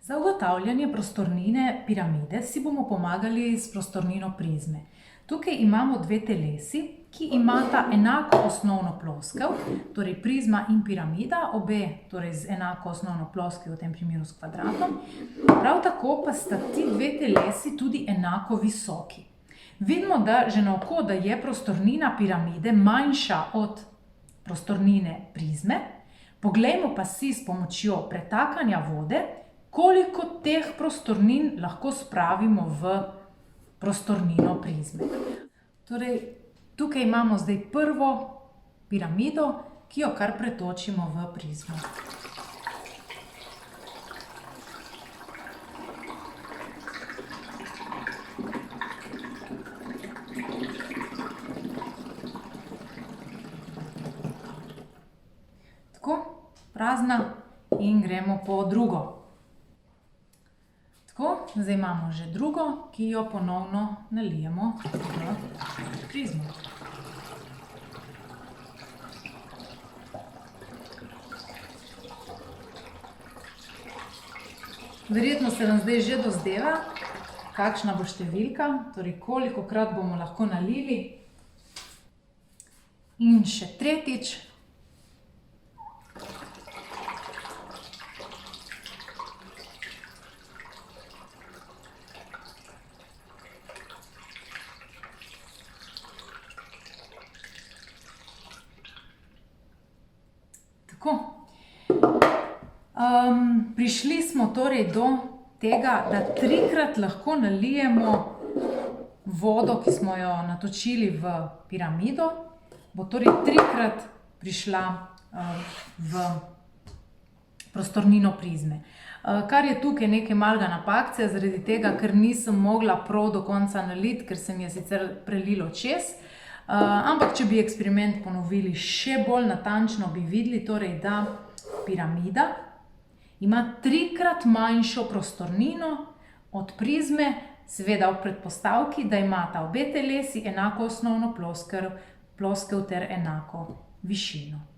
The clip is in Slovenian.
Za ugotavljanje prostornine piramide si bomo pomagali s prostornino prizme. Tukaj imamo dve telesi, ki imata enako osnovno ploskev, torej prizma in piramida, obe torej z enako osnovno ploskev, v tem primeru s kvadratom. Prav tako pa sta ti dve telesi tudi enako visoki. Vidimo, da že na oko, da je prostornina piramide manjša od prostornine prizme. Poglejmo pa si s pomočjo pretakanja vode, koliko teh prostornin lahko spravimo v prostornino prizme. Torej, tukaj imamo zdaj prvo piramido, ki jo kar pretočimo v prizmo. Tako, prazna in gremo po drugo. Tako, zdaj imamo že drugo, ki jo ponovno nalijemo v prizmo. Verjetno se vam zdaj že dozdeva, kakšna bo številka, torej kolikokrat bomo lahko nalili. In še tretjič. Prišli smo torej do tega, da trikrat lahko nalijemo vodo, ki smo jo natočili v piramido, bo torej trikrat prišla v prostornino prizme. Kar je tukaj nekaj malega napakce, zaradi tega, ker nisem mogla prav do konca naliti, ker se mi je sicer prelilo čez. Ampak, če bi eksperiment ponovili še bolj natančno, bi videli torej, da piramida ima trikrat manjšo prostornino od prizme, seveda ob predpostavki, da imata obe telesi enako osnovno ploskev ter enako višino.